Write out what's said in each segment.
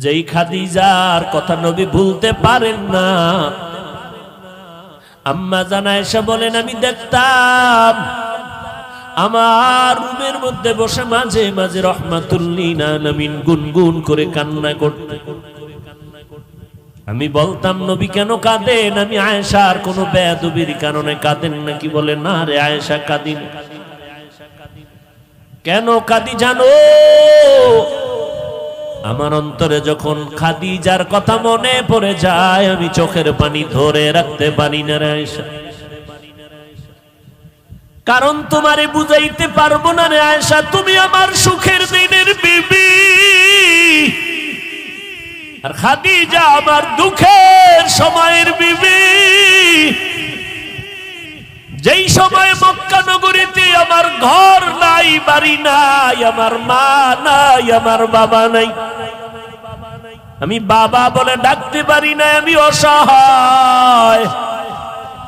যেই খাদিজার কথা নবী ভুলতে পারেন না। আম্মা জান আয়েশা বলেন, আমি দেখতাম আমার রুমের মধ্যে বসে মাঝে মাঝে রাহমাতুল লিল আলামিন গুনগুন করে কান্না করতেন। আমি বলতাম, নবী কেন কাঁদেন? আমি আয়েশার কোনো বেয়াদবির কারণে কাঁদেন নাকি? বলে, না রে আয়েশা, কাঁদি না। কেন কাঁদি জানো? আমার অন্তরে যখন খাদিজার কথা মনে পড়ে যায়, আমি চোখের পানি ধরে রাখতে পারি না রে আয়েশা। কারণ তোমারে বুঝাইতে পারবো না রে আয়েশা, তুমি আমার সুখের দিনের বিবি, আর খাদিজা আমার দুঃখের সময়ের বিবি। যেই সময় মক্কা নগরীতে আমার ঘর নাই, বাড়ি নাই, আমার মা নাই, আমার বাবা নাই, আমি বাবা বলে ডাকতে পারি না, আমি অসহায়,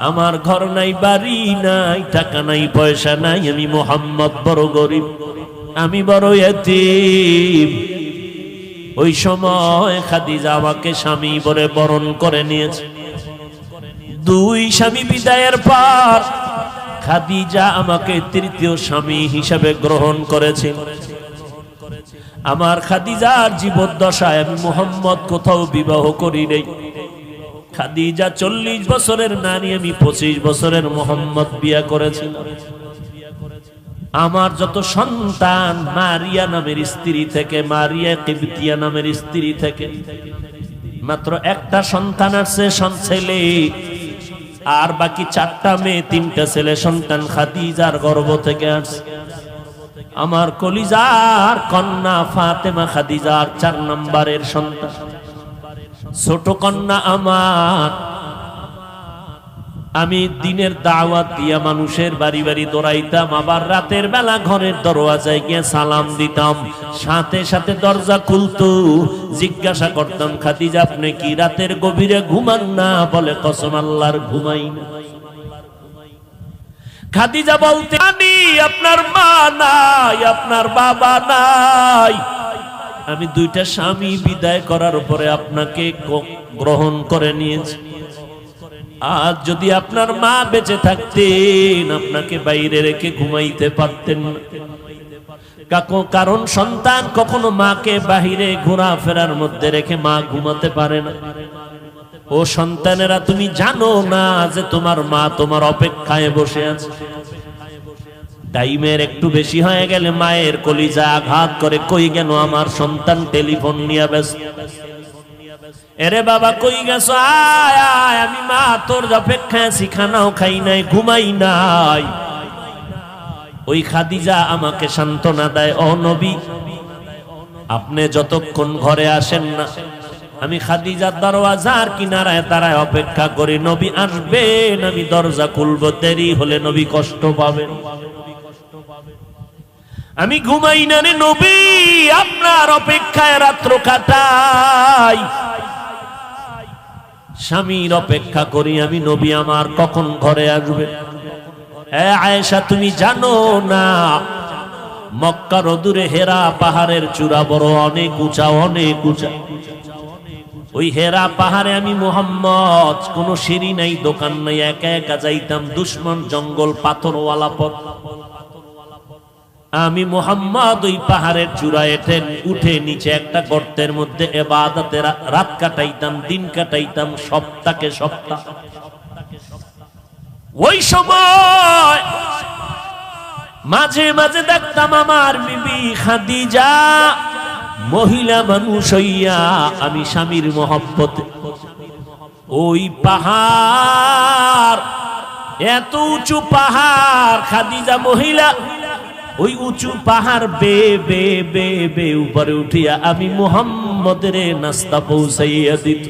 আমার ঘর নাই, বাড়ি নাই, টাকা নাই, পয়সা নাই, আমি মুহাম্মদ বড় গরিব, আমি বড় ইতিম। ওই সময় খাদিজা আমাকে স্বামী বলে বরণ করে নিয়েছে। দুই স্বামী বিদায়ের পর খাদিজা আমাকে তৃতীয় স্বামী হিসেবে গ্রহণ করেছে। আমার খাদিজার জীবদ্দশায় আমি মুহাম্মদ কোথাও বিবাহ করি নাই। খাদিজা 40 বছরের নারী, আমি 25 বছরের মুহাম্মদ বিয়ে করেছি। আমার যত সন্তান মারিয়া নামের স্ত্রী থেকে, মারিয়া কিবতিয়া নামের স্ত্রী থেকে মাত্র একটা সন্তান আছে, ছেলে, আর বাকি 4টা মেয়ে, 3টা ছেলে সন্তান খাদিজার গর্ভ থেকে আসছে। আমার কলিজার কন্যা ফাতেমা খাদিজার 4 নম্বরের সন্তান, ছোট কন্যা আমার। আমি দিনের দাওয়াত দিয়া মানুষের বাড়ি বাড়ি দৌড়াইতাম, আবার রাতের বেলা ঘরের দরওয়াজায় গিয়ে সালাম দিতাম, সাথে সাথে দরজা খুলতো। জিজ্ঞাসা করতাম, খাদিজা আপনি কি রাতের গভীরে ঘুমান না? বলে, কসম আল্লাহর ঘুমাই না। খাদিজা বলতে, আমি আপনার মা নাই, আপনার বাবা নাই, আমি 2টা স্বামী বিদায় করার পরে আপনাকে গ্রহণ করে নিয়েছি। আজ যদি আপনার মা বেঁচে থাকতেন, আপনাকে বাইরে রেখে ঘুমাইতে পারতেন না। কারণ সন্তান কখনো মাকে বাহিরে ঘোরাফেরার মধ্যে রেখে মা ঘুমাতে পারে না। ও সন্তানেরা, তুমি জানো না যে তোমার মা তোমার অপেক্ষায় বসে আছে। টাইমের একটু বেশি হয়ে গেলে মায়ের কলিজা আঘাত করে, কই গেল আমার সন্তান? টেলিফোন নিয়ে ব্যস্ত। এরে বাবা কই গেছো? আয় আয়, আমি মা তোর অপেক্ষায় আছি, খানাও খাই নাই, ঘুমাই নাই। ওই খাদিজা আমাকে সান্ত্বনা দেয়, ও নবী আপনি যতক্ষণ ঘরে আসেন না, আমি খাদিজার দরওয়াজার কিনারায় দাঁড়ায় অপেক্ষা করি, নবী আসবেন, আমি দরজা খুলবো, দেরি হলে নবী কষ্ট পাবেন। আমি ঘুমাই না রে নবী, আপনার অপেক্ষায় রাত্র কাটাই, স্বামীর অপেক্ষা করি আমি, নবী আমার কখন ঘরে আসবে। আয়েশা তুমি জানো না, মক্কার অদূরে হেরা পাহাড়ের চূড়া বড় অনেক উঁচা, অনেক উঁচা। ওই হেরা পাহাড়ে আমি মুহাম্মদ, কোনো সিঁড়ি নাই, দোকান নাই, একা একা যাইতাম, দুশ্মন জঙ্গল, পাথরওয়ালা পথ। আমি মুহাম্মদ ওই পাহাড়ের চূড়ায় উঠে নিচে একটা গর্তের মধ্যে ইবাদতে রাত কাটাইতাম, দিন কাটাইতাম, সপ্তাহে সপ্তাহ। ওই সময় মাঝে মাঝে দেখতাম আমার বিবি খাদিজা মহিলা মানুষ হইয়া, আমি স্বামীর মহব্বতে ওই পাহাড়, এত উঁচু পাহাড়, খাদিজা মহিলা ওই উঁচু পাহাড় বে বে বে বে উপরে উঠিয়া আমি মুহাম্মদের নাস্তা পৌঁছাইয়া দিত।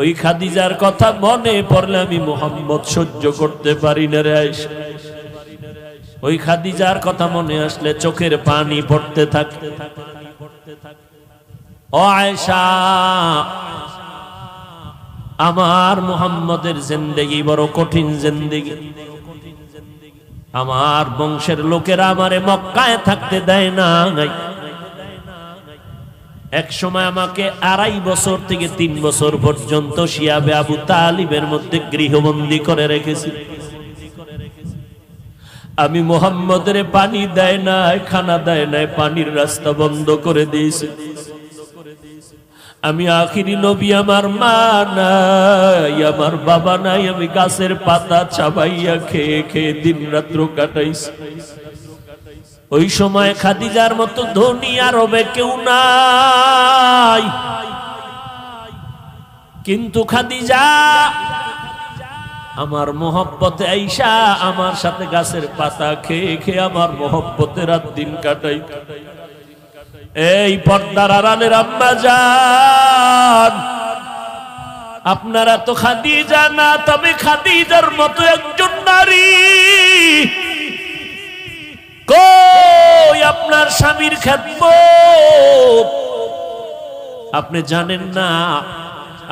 ওই খাদিজার কথা মনে পড়লে আমি মুহাম্মদ সহ্য করতে পারি না রে আয়েশা। ওই খাদিজার কথা মনে আসলে চোখের পানি পড়তে থাকে। ও আয়েশা, আমার মুহাম্মদের জিন্দেগি বড় কঠিন জিন্দেগি। আমার বংশের লোকেরা আমারে মক্কায় থাকতে দেয় না। এক সময় আমাকে 2.5 বছর থেকে 3 বছর পর্যন্ত শিয়াবে আবু তালিবের মধ্যে গৃহবন্দী করে রেখেছি। আমি মুহাম্মদের পানি দেয় নাই, খানা দেয় নাই, পানির রাস্তা বন্ধ করে দিয়েছি। আমি আখিরি নবী, আমার মা নাই, আমার বাবা নাই, আমি গাছের পাতা চাবাইয়া খেয়ে খেয়ে দিন রাত্র কাটাইছি। ওই সময় খাদিজার মতো ধনী আরবে কেউ নাই, কিন্তু খাদিজা আমার মোহব্বতে আইসা আমার সাথে গাছের পাতা খেয়ে খেয়ে আমার মোহব্বতে রাত দিন কাটাই। এই পর্দার আড়ালের আম্মা জান, আপনারা তো খাদিজা না, তবে খাদিজার মতো একজন নারী কই আপনার স্বামীর খেদমত? আপনি জানেন না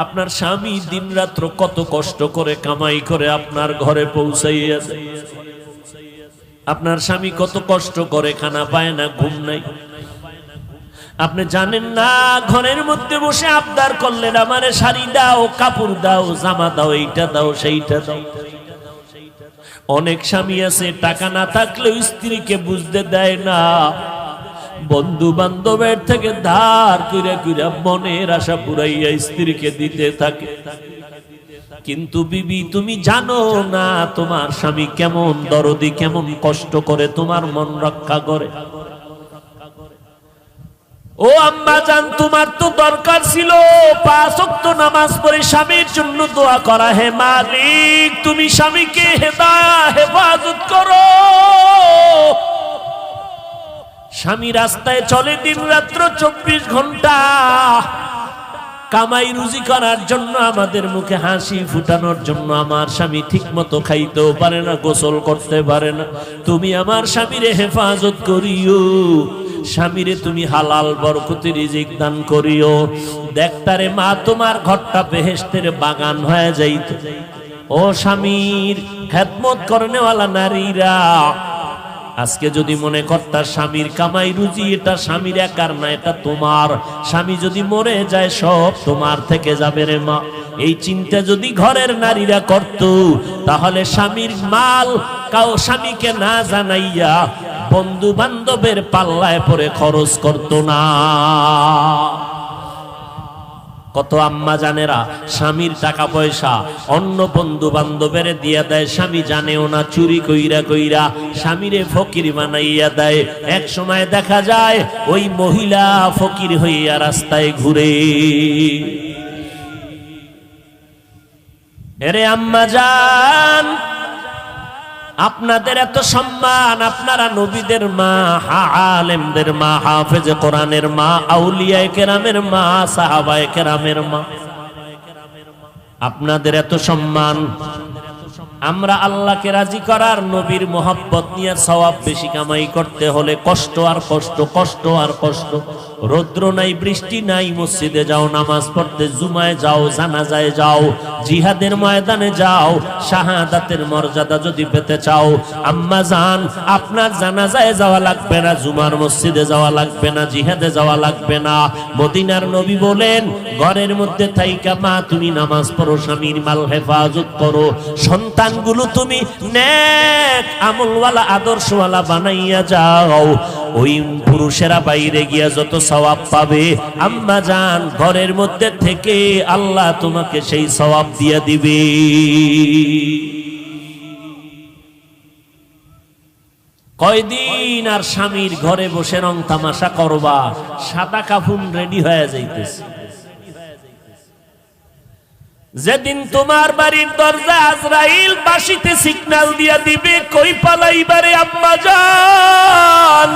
আপনার স্বামী দিন রাত্র কত কষ্ট করে কামাই করে আপনার ঘরে পৌঁছাইয়াছে। আপনার স্বামী কত কষ্ট করে, খানা পায় না, ঘুম নাই। আপনি জানেন না ঘরের মধ্যে বসে আবদার করলেন আমারে শাড়ি দাও, কাপড় দাও, জামা দাও, এইটা দাও, সেইটা দাও। অনেক স্বামী আছে টাকা না থাকলেও স্ত্রীকে বুঝতে দেয় না, বন্ধু বান্ধবের থেকে ধার কইরা কইরা মনের আশা পুরাইয়া স্ত্রীকে দিতে থাকে। কিন্তু বিবি তুমি জানো না তোমার স্বামী কেমন দরদি, কেমন কষ্ট করে তোমার মন রক্ষা করে। ও আম্মা জান, তোমার তো দরকার ছিল 5 ওয়াক্ত নামাজ পড়ে স্বামীর জন্য দোয়া করা। হে মালিক, তুমি স্বামীকে হেফাজত করো। স্বামী রাস্তায় চলে দিন রাত্র 24 ঘন্টা কামাই রুজি করার জন্য, আমাদের মুখে হাসি ফুটানোর জন্য। আমার স্বামী ঠিক মতো খাইতেও পারে না, গোসল করতে পারে না। তুমি আমার স্বামীরে হেফাজত করিও, স্বামীরে তুমি হালাল বরকতি রিজিক দান করিও। দেখতারে মা, তোমার ঘরটা বেহেশতের বাগান হয়ে যাইত। ও স্বামীর খেদমত করনেওয়ালা নারীরা, আজকে যদি মনে করতা স্বামীর কামাই রুজি এটা স্বামীর একার না, এটা তোমার। স্বামী যদি মরে যায় সব তোমার থেকে যাবে রে মা। এই চিন্তা যদি ঘরের নারীরা করত, তাহলে স্বামীর মাল স্বামীকে না জানাইয়া বন্ধু বান্ধবের পাল্লায় পরে খরচ করত না। কত আম্মা জানেরা স্বামীর টাকা পয়সা অন্য বন্ধু বান্ধবের দিয়া দেয়, স্বামী জানেও না, চুরি কইরা কইরা স্বামীরে ফকির বানাইয়া দেয়। এক সময় দেখা যায় ওই মহিলা ফকির হইয়া রাস্তায় ঘুরে। এরে আম্মা জান, আপনাদের এত সম্মান, আপনারা নবীদের মা, আলেমদের মা, হাফেজে কোরআনের মা, আউলিয়ায়ে কেরামের মা, সাহাবায়ে কেরামের মা, আপনাদের এত সম্মান। আমরা আল্লাহকে রাজি করার, নবীর মোহাব্বত নিয়ে সওয়াব বেশি কামাই করতে হলে কষ্ট আর কষ্ট, কষ্ট আর কষ্ট। রৌদ্র নাই, বৃষ্টি নাই, মসজিদে যাও নামাজ পড়তে, জুমায় যাও, জানাজায় যাও, জিহাদের ময়দানে যাও। শাহাদাতের মর্যাদা যদি পেতে চাও, আম্মা জান, আপনার জানাজায় যাওয়া লাগবে না, জুমার মসজিদে যাওয়া লাগবে না, জিহাদে যাওয়া লাগবে না। মদিনার নবী বলেন, ঘরের মধ্যে থাইকা মা তুমি নামাজ পড়ো, স্বামীর মাল হেফাজত করো, সন্তানগুলো তুমি নেক আমলওয়ালা আদর্শওয়ালা বানাইয়া যাও। ওই পুরুষেরা বাইরে গিয়া যত সওয়াব পাবে, আম্মা জান ঘরের মধ্যে থেকে আল্লাহ তোমাকে সেই সওয়াব দিয়া দিবে। কয়দিন আর স্বামীর ঘরে বসে রং তামাশা করবা, সাদা কাফন রেডি হয়ে যাইতেছে। যেদিন তোমার বাড়ির দরজা আজরাইল বাঁশিতে সিগন্যাল দিয়া দিবে, কই পালাইবারে আম্মা জান,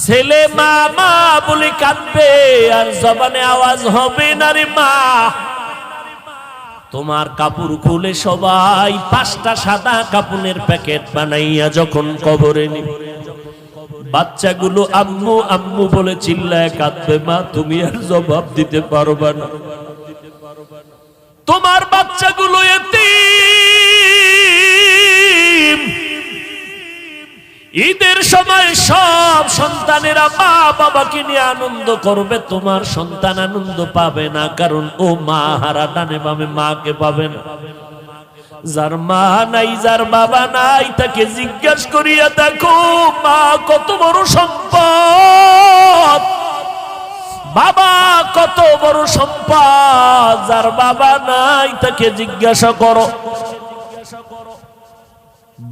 ছেলে মা মা বলে কাঁদবে আর জবানে আওয়াজ হবে না রে মা। তোমার কাপড় খুলে সবাই 5টা সাদা কাপড়ের প্যাকেট বানাইয়া যখন কবরে নিবে, বাচ্চাগুলো আম্মু আম্মু বলে চিল্লায় কাঁদবে, মা তুমি আর জবাব দিতে পারবা না। তোমার বাচ্চাগুলো এতিম, ঈদের সময় সব সন্তানেরা মা বাবাকে নিয়ে আনন্দ করবে, তোমার সন্তান আনন্দ পাবে না, কারণ ও মা হারা, ডানে বামে মাকে পাবে না। যার মা নাই, যার বাবা নাই, তাকে জিজ্ঞাসা করিয়া দেখো মা কত বড় সম্পদ, বাবা কত বড় সম্পদ। যার বাবা নাই তাকে জিজ্ঞাসা করো।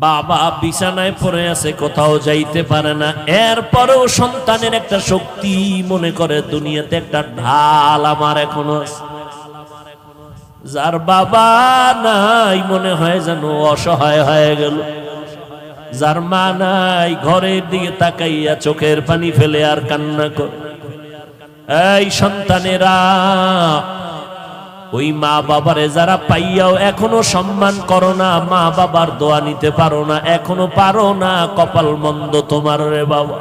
বাবা বিছানায় পড়ে আছে, কোথাও যাইতে পারে না, এরপরেও সন্তানের একটা শক্তি মনে করে দুনিয়াতে একটা ঢাল আমার এখনো আছে। যার বাবা নাই মনে হয় যেন অসহায় হয়ে গেল। যার মা নাই ঘরের দিকে তাকাইয়া চোখের পানি ফেলে আর কান্না করে। এই সন্তানেরা, ওই মা বাবারে যারা পাইয়াও এখনো সম্মান করো না, মা বাবার দোয়া নিতে পারো না, এখনো পারো না, কপাল মন্দ তোমার রে বাবা।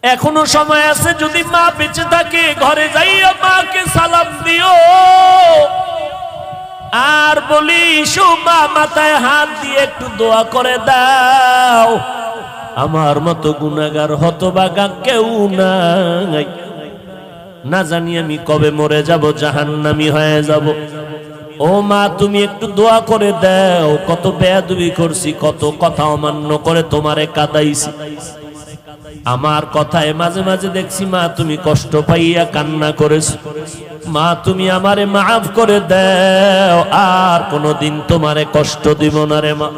এখনো সময় আছে, যদি মা বেঁচে থাকে ঘরে যাইয়া মাকে সালাম দিও আর বলিস মা মাথায় হাত দিয়ে একটু দোয়া করে দাও, আমার মতো গুনাহগার হতভাগা কেউ নাই, না জানি আমি কবে মরে যাব, জাহান্নামী হয়ে যাব। ও মা তুমি একটু দোয়া করে দাও, কত বেয়াদবি করছি, কত কথা অমান্য করে তোমারে কাঁদাইছি, আমার কথায় মাঝে মাঝে দেখছি মা তুমি কষ্ট পাইয়া কান্না করেছো, মা তুমি আমারে মাফ করে দাও, আর কোনদিন তোমারে কষ্ট দিব না রে মা।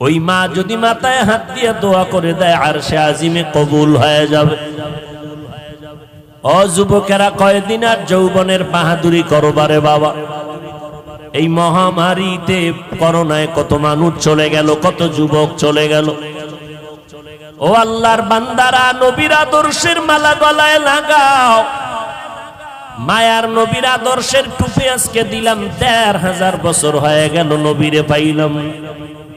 ওই মা যদি মাথায় হাত দিয়ে দোয়া করে দেয়, আরশে আজিমে কবুল হয়ে যাবে। ও যুবকেরা, কয়দিন আর যৌবনের বাহাদুরি করবারে বাবা। এই মহামারীতে করোনায় কত মানুষ চলে গেল, কত যুবক চলে গেল। ও আল্লাহর বান্দারা, নবীর আদর্শের মালা গলায় লাগাও। মায়ার নবীর আদর্শের টুপি আজকে দিলাম, ১,৫০০ বছর হয়ে গেল নবীরে পাইলাম।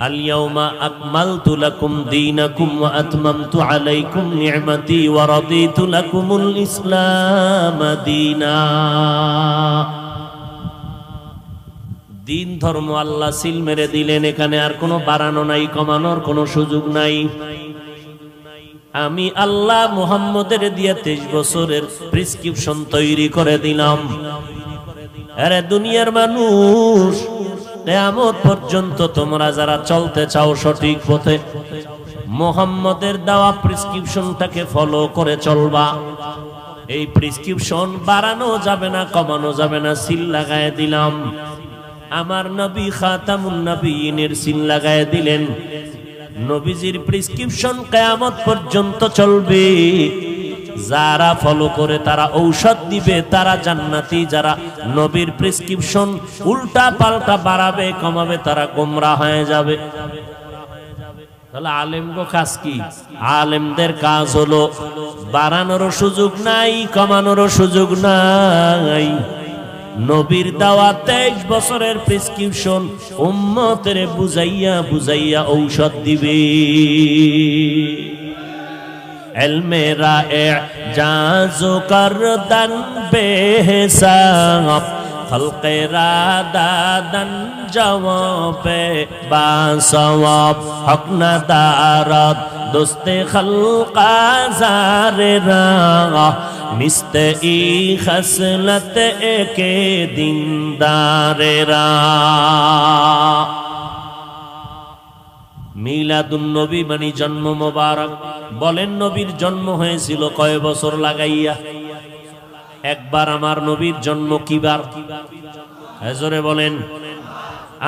আল-ইয়াউমা আকমালতু লাকুম দীনাকুম ওয়া আতমামতু আলাইকুম নি'মাতি ওয়া রাদিতু লাকুমুল ইসলাম দীনা। দিন ধর্ম আল্লাহ সিল মেরে দিলেন, এখানে আর কোনো বাড়ানো নাই, কমানোর কোনো সুযোগ নাই। আমি আল্লাহ মুহাম্মদের দিয়ে 23 বছরের প্রেসক্রিপশন তৈরি করে দিলাম। আরে দুনিয়ার মানুষ, কিয়ামত পর্যন্ত তোমরা যারা চলতে চাও সঠিক পথে, মুহাম্মদের দেওয়া প্রেসক্রিপশনটাকে ফলো করে চলবা। এই প্রেসক্রিপশন বাড়ানো যাবে না, কমানো যাবে না, সিল লাগায় দিলাম। আমার নবী খাতামুন নবিয়িনের সিল লাগায় দিলেন। নবীজির প্রেসক্রিপশন কিয়ামত পর্যন্ত চলবে। যারা ফলো করে তারা ঔষধ দিবে, তারা জান্নাতি। যারা নবীর প্রেসক্রিপশন উল্টা পাল্টা বাড়াবে কমাবে, তারা গোমরাহ হয়ে যাবে। তাহলে আলেমগো কাজ কি? আলেমদের কাজ হলো বাড়ানোরও সুযোগ নাই, কমানোরও সুযোগ নাই। নবীর দেওয়া 23 বছরের প্রেসক্রিপশন উম্মতের বুঝাইয়া বুঝাইয়া ঔষধ দিবে। ইলমে ইজাজু করদান বেহিসাব, খলকে রাদাদান জওয়াবে বাসওয়াব, হক না দারাত দোস্তে খলকা জারেরা, মিস্তে ই খসলত একে দিনদারেরা। মিলাদুন নবী মানে জন্ম মোবারক। বলেন নবীর জন্ম হয়েছিল কয় বছর লাগাইয়া? একবার। আমার নবীর জন্ম কিবার? জোরে বলেন।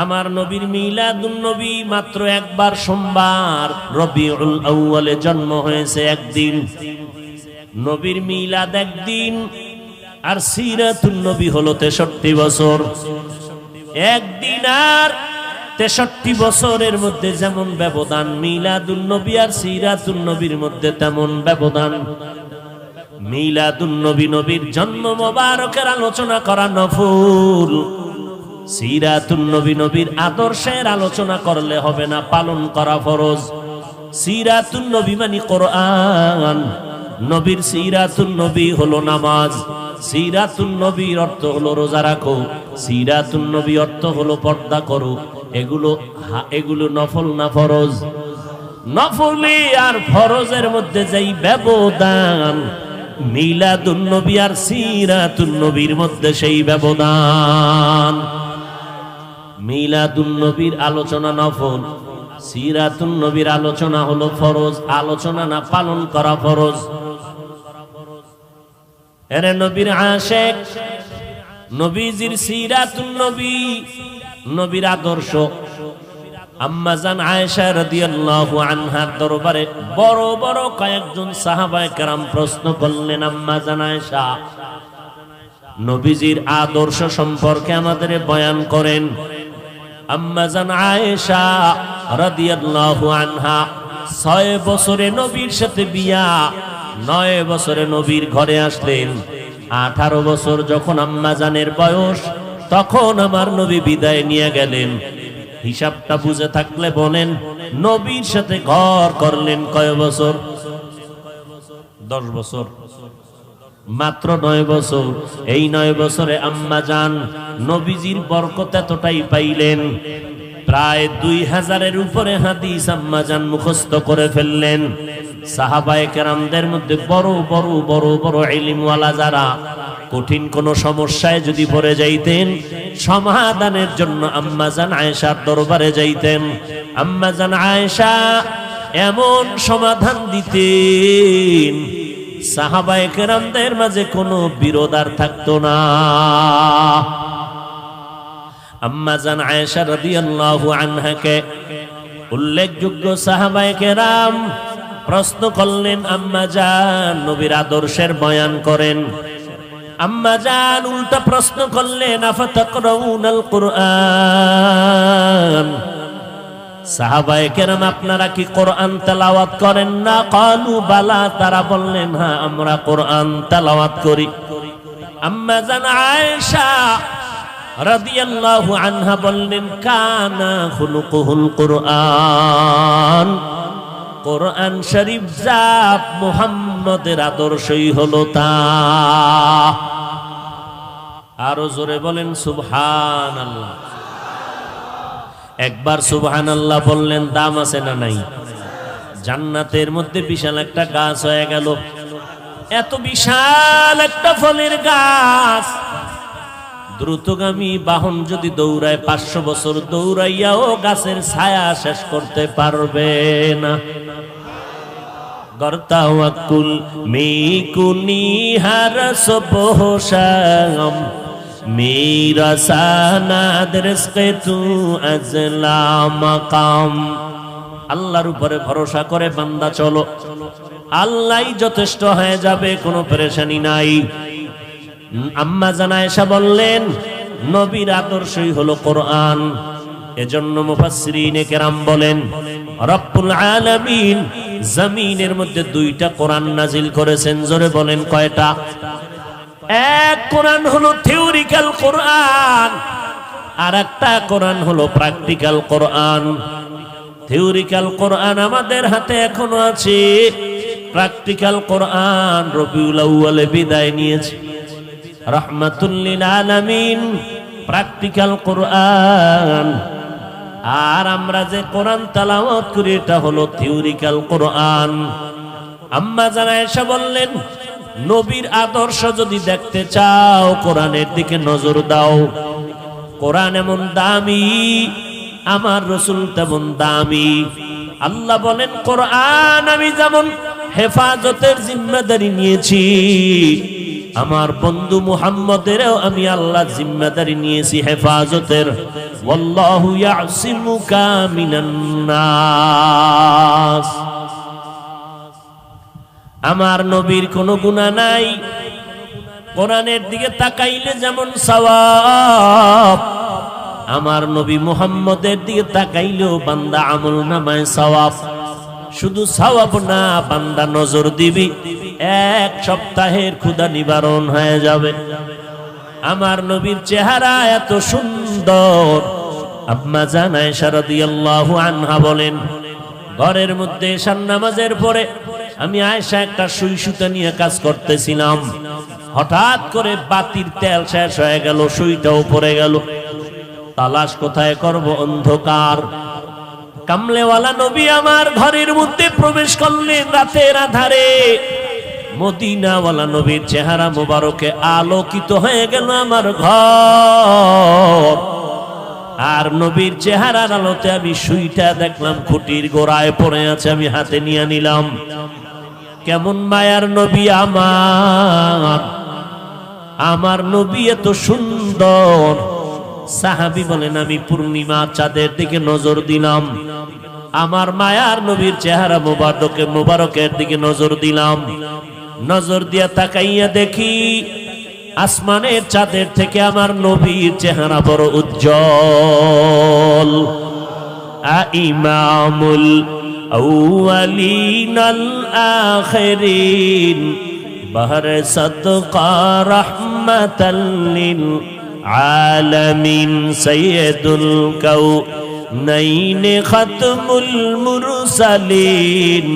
আমার নবীর মিলাদুন নবী মাত্র একবার, সোমবার রবিউল আউয়ালে জন্ম হয়েছে একদিন। নবীর মিলাদ একদিন, আর সিরাতুন নবী হলো 63 বছর। একদিন আর 63 বছরের মধ্যে যেমন ব্যবধান, মিলাদুন নবী আর সিরাতুন নবীর মধ্যে তেমন ব্যবধান। মিলাদুন নবী নবীর জন্ম মোবারকের আলোচনা করা নফল, সিরাতুন নবী নবীর আদর্শের আলোচনা করলে হবে না, পালন করা ফরজ। সিরাতুন নবী মানে কোরআন, নবীর সিরাতুন নবী হলো নামাজ, সিরাতুন নবীর অর্থ হলো রোজা রাখো, সিরাতুন নবী অর্থ হলো পর্দা করো, এগুলো নফল না ফরজ? নফলি আর ফরজের মধ্যে যেই ব্যবধান, মিলাদুন নবী আর সিরাতুন নবীর মধ্যে সেই ব্যবধান। মিলাদুন নবীর আলোচনা নফল, সিরাতুন নবীর আলোচনা হলো ফরজ। আলোচনা না পালন করা ফরজ। এরে নবীর আশিক, নবীজির সিরাতুন নবী, নবীর আদর্শ। আম্মা জান আয়েশা রাদিয়াল্লাহু আনহার দরবারে বড় বড় কয়েকজন সাহাবায়ে কেরাম প্রশ্ন করলেন, আম্মা জান আয়েশা, নবীজির আদর্শ সম্পর্কে আমাদের বয়ান করেন। আম্মা জান আয়েশা রাদিয়াল্লাহু আনহা 6 বছরে নবীর সাথে বিয়া, 9 বছরে নবীর ঘরে আসলেন। 18 বছর যখন আম্মা জানের বয়স, তখন আমার নবী বিদায় নিয়ে গেলেন। হিসাবটা বুঝে থাকলে বলেন, নবীর সাথে ঘর করলেন কয় বছর? 10 বছর, মাত্র 9 বছর। এই 9 বছরে আম্মা জান নবীজির বরকত এতটাই পাইলেন, প্রায় 2000-এর উপরে হাদিস আম্মা জান মুখস্থ করে ফেললেন। সাহাবায়ে কেরামদের মধ্যে বড় বড় বড় বড় ইলমওয়ালা যারা, কঠিন কোন সমস্যায় যদি পড়ে যাইতেন, সমাধানের জন্য আম্মা জান আয়েশার দরবারে যাইতেন। আম্মা জান আয়েশা এমন সমাধান দিতেন, সাহাবায়ে কেরামদের মাঝে কোনো বিরোধ আর থাকতো না। আম্মা জান আয়েশা রাদিয়াল্লাহু আনহাকে উল্লেখযোগ্য সাহাবায়ে কেরাম প্রশ্ন করলেন, আম্মা জান নবীর আদর্শের বয়ান করেন। আম্মা জান উল্টা প্রশ্ন করলেন, আফাতাকরাউনাল কুরআন, সাহাবায়ে কেরাম আপনারা কি কোরআন তেলাওয়াত করেন না? ক্বালু বালা, তারা বললেন হ্যাঁ আমরা কোরআন তেলাওয়াত করি। আম্মা জান আয়েশা রাদিয়াল্লাহু আনহা বললেন, কানা খুলুকুহুল কুরআন, কোরআন শরীফ জাপ মুহাম্মদের আদর্শই হলো তা। আরো জোরে বলেন সুবহানাল্লাহ। একবার সুবহানাল্লাহ বললেন, দাম আছে না নাই? জান্নাতের মধ্যে বিশাল একটা গাছ হয়ে গেল। এত বিশাল একটা ফলের গাছ, দ্রুতগামী বাহন যদি দৌড়ায় 500 বছর দৌড়াইয়াও গাছের ছায়া শেষ করতে পারবে না। গর্তাওয়াকুল মিকুনি হার সবহশাম মেরা সানাদ রিজকে তু আজলা মাকাম। আল্লাহর উপরে ভরসা করে বান্দা চলো, আল্লাহই যথেষ্ট হয়ে যাবে, কোনো পেরেশানি নাই। আম্মা জান আয়েশা বললেন, নবীর আদর্শই হলো কোরআন। এজন্য মুফাসসিরিনে কেরাম বলেন, রব্বুল আলামিন জমিনের মধ্যে 2টা কোরআন নাজিল করেছেন। জোরে বলেন কয়টা? এক কোরআন হলো থিওরিক্যাল কোরআন, আর একটা কোরআন হলো প্র্যাকটিক্যাল কোরআন। থিওরিক্যাল কোরআন আমাদের হাতে এখনো আছে, প্র্যাকটিক্যাল কোরআন রবিউল আউয়ালে বিদায় নিয়েছে। রাহমাতুল লিল আলামিন প্র্যাকটিক্যাল কোরআন, আর আমরা যে কোরআন তেলাওয়াত করি এটা হলো থিওরিক্যাল কোরআন। আম্মা জান আয়েশা বললেন, নবীর আদর্শ যদি দেখতে চাও কোরআনের দিকে নজর দাও। কোরআন এমন দামি, আমার রাসূল তেমন দামি। আল্লাহ বলেন, কোরআন আমি যেমন হেফাজতের জিম্মাদারি নিয়েছি, আমার বন্ধু মুহাম্মদেরও আমি আল্লাহ জিম্মাদারি নিয়েছি হেফাজতের। ওয়াল্লাহু ইয়াসিমুকা মিনান নাস। আমার নবীর কোনো গুনাহ নাই, কোরআনের দিকে তাকাইলে যেমন সওয়াব, আমার নবী মুহাম্মদের দিকে তাকাইলেও বান্দা আমল নামায় সওয়াব। শুধু সওয়াব না, বান্দা নজর দিবি, 1 সপ্তাহের ক্ষুধা নিবারণ হয়ে যাবে। আমার নবীর চেহারা এত সুন্দর। আম্মা জান আয়েশা রাদিয়াল্লাহু আনহা বলেন, ঘরের মধ্যে এশার নামাজের পরে আমি আয়েশা একটা সুই সুতা নিয়ে কাজ করতেছিলাম, হঠাৎ করে বাতির তেল শেষ হয়ে গেল, সুইটাও পড়ে গেল। তালাশ কোথায় করব? অন্ধকার। কামলেওয়ালা নবী আমার ঘরের মধ্যে প্রবেশ করলেন রাতের আধারে। মদিনাওয়ালা নবীর চেহারা মোবারকে আলোকিত হয়ে গেল আমার ঘর। আর নবীর চেহারার আলোতে আমি সুইটা দেখলাম খুঁটির গোড়ায় পড়ে আছে, আমি হাতে নিয়ে নিলাম। কেমন মায়ার নবী আমার, আমার নবী এত সুন্দর। সাহাবী বলেন আমি পূর্ণিমা চাঁদের দিকে নজর দিলাম, আমার মায়ার নবীর চেহারা মোবারকের দিকে নজর দিলাম। নজর দিয়া তাকাইয়া দেখি আসমানের চাঁদের থেকে আমার নবীর চেহারা বড় উজ্জ্বল। ইমামুল আউয়ালিন আল আখিরিন বাহর সাদকা রাহমাতাল লিল আলামিন সাইয়্যিদুল কাউনাইন খাতমুল মুরসালিন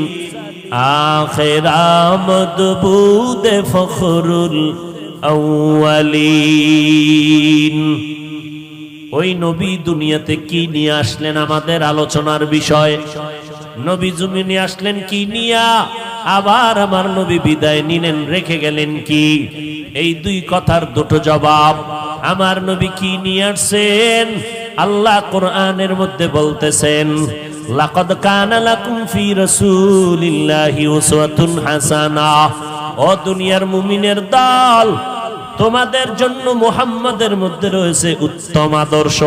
আখির আমদবুদ ফখরুল আউয়ালিন। ওই নবী দুনিয়াতে কি নিয়ে আসলেন আমাদের আলোচনার বিষয়। নবী জমিনে আসলেন কি নিয়া, আবার আমার নবী বিদায় নিলেন রেখে গেলেন কি? এই দুই কথার দুটো জবাব। আমার নবী কি নিয়ে আসছেন? আল্লাহ কোরআনের মধ্যে বলতেছেন লাকাদ কানা লাকুম ফি রাসূলিল্লাহি উসওয়াতুন হাসানাহ। ও দুনিয়ার মুমিনের দল, তোমাদের জন্য মুহাম্মাদের মধ্যে রয়েছে উত্তম আদর্শ।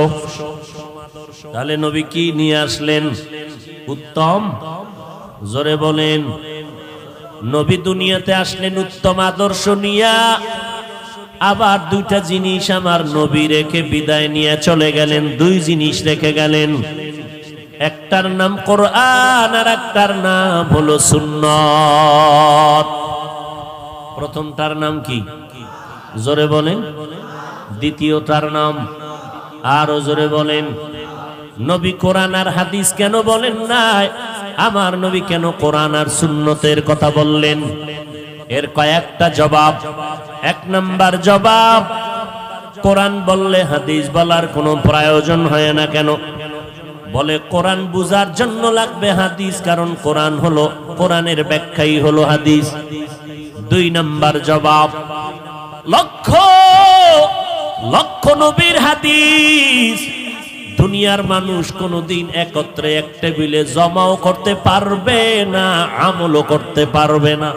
তাহলে নবী কি নিয়ে আসলেন? উত্তম। জোরে বলেন। নবী দুনিয়াতে আসলেন উত্তম আদর্শ নিয়া। আবার দুইটা জিনিস আমার নবী রেখে বিদায় নিয়ে চলে গেলেন। দুই জিনিস রেখে গেলেন, একটার নাম কোরআন আর একটার নাম হলো সুন্নাত। প্রথমটার নাম কি? জোরে বলেন। দ্বিতীয়টার নাম আরো জোরে বলেন। নবী কোরআন আর হাদিস কেন বলেন নাই? আমার নবী কেন কোরআন আর সুন্নতের কথা বললেন? এর কয়েকটা জবাব। এক নাম্বার জবাব, কোরআন বললে হাদিস বলার কোনো প্রয়োজন হয় না কেন? বলে কোরআন বুঝার জন্য লাগবে হাদিস, কারণ কোরআন হলো, কোরআনের ব্যাখ্যাই হলো হাদিস। দুই নাম্বার জবাব, লক্ষ লক্ষ নবীর হাদিস দুনিয়ার মানুষ কোনোদিন একত্রে এক টেবিলে জমাও করতে পারবে না, আমলও করতে পারবে না।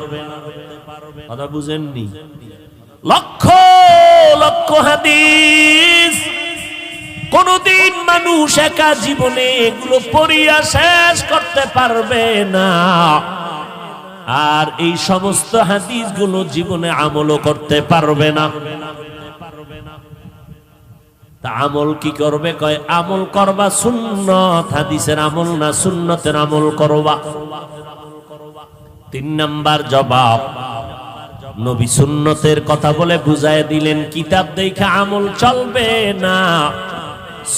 কথা বুঝেননি? লক্ষ লক্ষ হাদিস কোনদিন মানুষ একা জীবনে এগুলো পড়িয়া শেষ করতে পারবে না, আর এই সমস্ত হাদিসগুলো জীবনে আমলও করতে পারবে না। তা আমল কি করবে? কয় আমল করবা সুন্নত, হাদিসের আমল না, সুন্নতের আমল করবা। তিন নাম্বার জবাব, নবী সুন্নতের কথা বলে বুঝায় দিলেন কিতাব দেখে আমল চলবে না।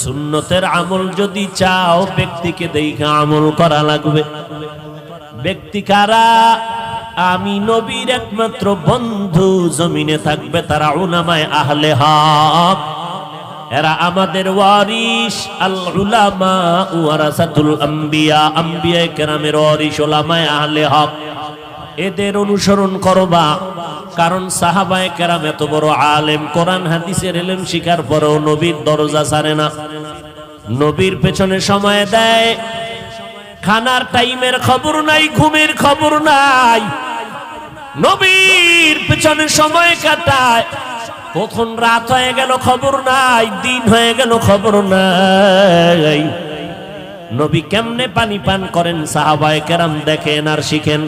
সুন্নতের আমল যদি চাও ব্যক্তিকে দেখে আমল করা লাগবে। ব্যক্তি কারা? আমি নবীর একমাত্র বন্ধু জমিনে থাকবে তারা উলামায়ে আহলে হক। এরা আমাদের ওয়ারিস। আল উলামা ওয়ারাসাতুল আম্বিয়া, আম্বিয়ায়ে কেরামের ওয়ারিস উলামায়ে আহলে হক। এদের অনুসরণ করবা, কারণ সাহাবায়ে কেরাম এত বড় আলেম, কোরআন হাদিসের ইলম শিখার পরেও নবীর দরজা ছাড়ে না, নবীর পেছনে সময় দেয়। খানার টাইমের খবর নাই, ঘুমের খবর নাই, নবীর পেছনে সময় কাটায়। কখন রাত হয়ে গেল খবর নাই, দিন হয়ে গেল খবর নাই। নবী কেমনে পানি পান করেন সাহাবায়ে কেরাম দেখেন আর শিখেন।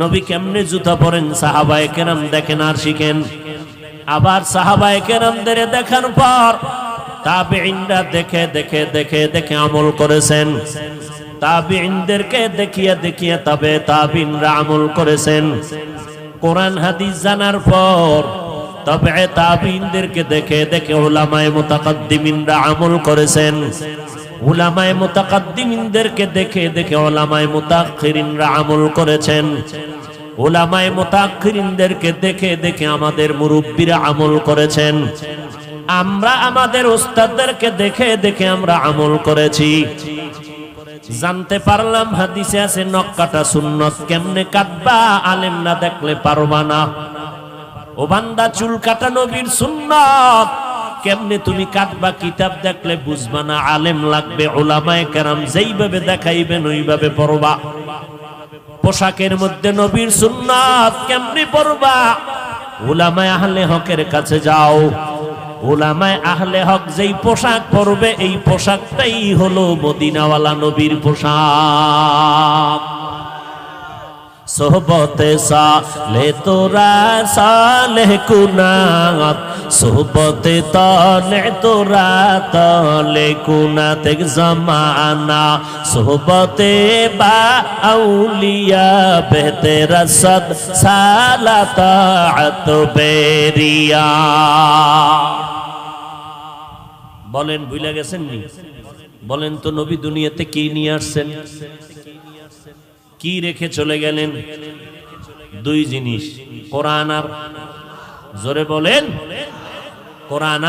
নবী কেমনে জুতা পরেন সাহাবায়ে কেরাম দেখেন আর শিখেন। আবার সাহাবায়ে কেরামদের দেখার পর তাবেঈনরা দেখে দেখে দেখে দেখে আমল করেছেন। তাবেঈনদেরকে দেখিয়ে দেখিয়ে তবে তাবেঈনরা আমল করেছেন। কোরআন হাদিস জানার পর তবে তাবেঈনদেরকে দেখে দেখে উলামায়ে মুতাকাদ্দিমিনরা আমল করেছেন। উলামায়ে মুতাকাদ্দিমিনদেরকে দেখে দেখে উলামায়ে মুতাআখিরিনরা আমল করেছেন। উলামায়ে মুতাআখিরিনদেরকে দেখে দেখে আমাদের মুরব্বিরা আমল করেছেন। আমরা আমাদের উস্তাদদেরকে দেখে দেখে আমরা আমল করেছি, জানতে পারলাম হাদিসে আছে নখ কাটা সুন্নত। কেমনে কাটবা? আলেম না দেখলে পারবা না। ও বান্দা, চুল কাটা নবীর সুন্নত, কেমনে তুমি কাটবা? কিতাব দেখলে বুঝবা না, আলেম লাগবে, উলামায়ে কেরাম যেইভাবে দেখাইবেন ওইভাবে পড়বা। পোশাকের মধ্যে নবীর সুন্নাত কেমনে পড়বা? উলামায়ে আহলে হকের কাছে যাও। উলামায়ে আহলে হক যেই পোশাক পরবে এই পোশাকটাই হলো মদিনাওয়ালা নবীর পোশাক। সোহবতে সালে তোরা সালেহ কুনাত, সোহবতে তলে তোরা তলে কুনাত এক জমানা, সোহবতে বা আউলিয়া বেহতেরা সদ সালাত বেরিয়া। বলেন ভুলে গেছেন নি? বলেন তো নবী দুনিয়াতে কি নিয়ে আসছেন? কি রেখে চলে গেলেন? দুই জিনিস, কোরআন আর, জোরে বলেন, কোরআন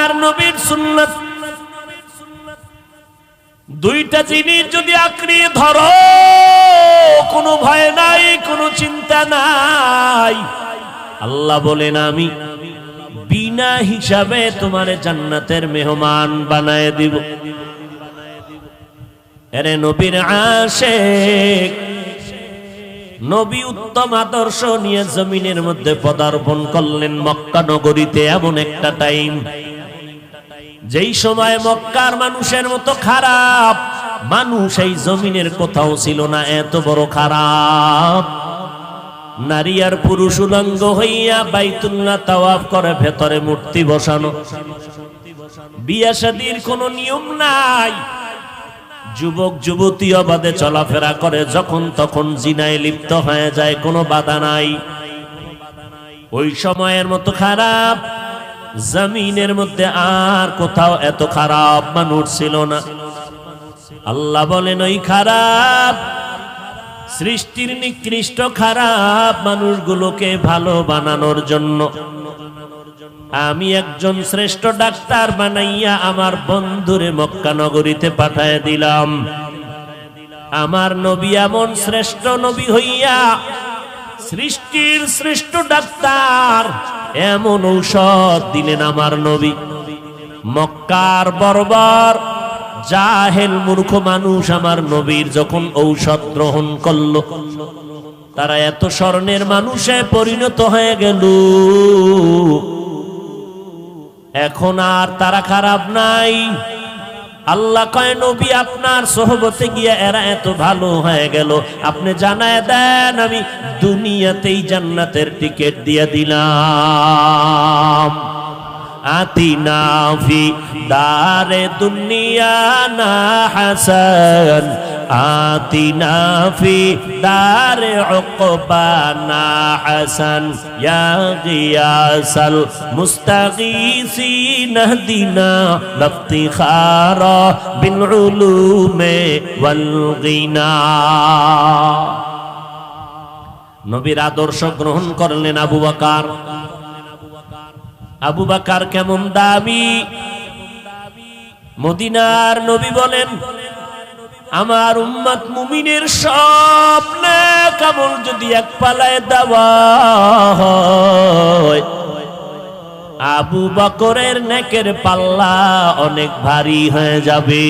আর নবীর সুন্নাত। দুইটা জিনিস যদি আঁকড়ে ধরো, কোনো ভয় নাই, কোনো চিন্তা নাই। আল্লাহ বলেন আমি বিনা হিসাবে তোমারে জান্নাতের মেহমান বানায় দিব। এরে নবীর আশিক, নবী উত্তম আদর্শ নিয়ে জমিনের মধ্যে পদার্পণ করলেন মক্কা নগরীতে। এমন একটা টাইম, যেই সময় মক্কার মানুষের মতো খারাপ মানুষ এই জমিনের কোথাও ছিল না। এত বড় খারাপ, নারী আর পুরুষ উলঙ্গ হইয়া বাইতুল্লাহ তাওয়াফ করে, ভেতরে মূর্তি বসানো, বিয়ে শাদীর কোনো নিয়ম নাই। যুবক যুবতী অবাধে চলাফেরা করে, যখন তখন জিনায় লিপ্ত হয়ে যায়, কোনো বাধা নাই। ওই সময়ের মতো খারাপ জমিনের মধ্যে আর কোথাও এত খারাপ মানুষ ছিল না। আল্লাহ বলেন ওই খারাপ সৃষ্টির নিকৃষ্ট খারাপ মানুষগুলোকে ভালো বানানোর জন্য আমি একজন শ্রেষ্ঠ ডাক্তার বানাইয়া আমার বন্ধুরে মক্কা নগরীতে পাঠায় দিলাম। আমার নবী এমন শ্রেষ্ঠ নবী হইয়া সৃষ্টির শ্রেষ্ঠ ডাক্তার, এমন ঔষধ দিলেন আমার নবী। মক্কার বর্বর জাহেল মূর্খ মানুষ আমার নবীর যখন ঔষধ গ্রহণ করলো, তারা এত স্বর্ণের মানুষে পরিণত হয়ে গেল। এখন আর তারা খারাপ নাই। আল্লাহ কয় নবী আপনার সোহবতে গিয়া এরা এত ভালো হয়ে গেল, আপনি জানায় দেন আমি দুনিয়াতেই জান্নাতের টিকিট দিয়ে দিলাম। আতিনা ফি দারে দুনিয়া না হাসান, আতিনা ফি দারে উকবা না হাসান, ইয়া গিয়াসাল মুস্তাগীসিন দিনা লফতিখারা বিল উলুমে ওয়াল গিনা। নবীর আদর্শ গ্রহণ করলেন আবু বকর। আবু বকর কেমন দামি! মদিনার নবী বলেন আমার উম্মত মুমিনের সব নেক আমল যদি এক পালায় দেওয়া হয়, আবু বকরের নেকের পাল্লা অনেক ভারী হয়ে যাবে।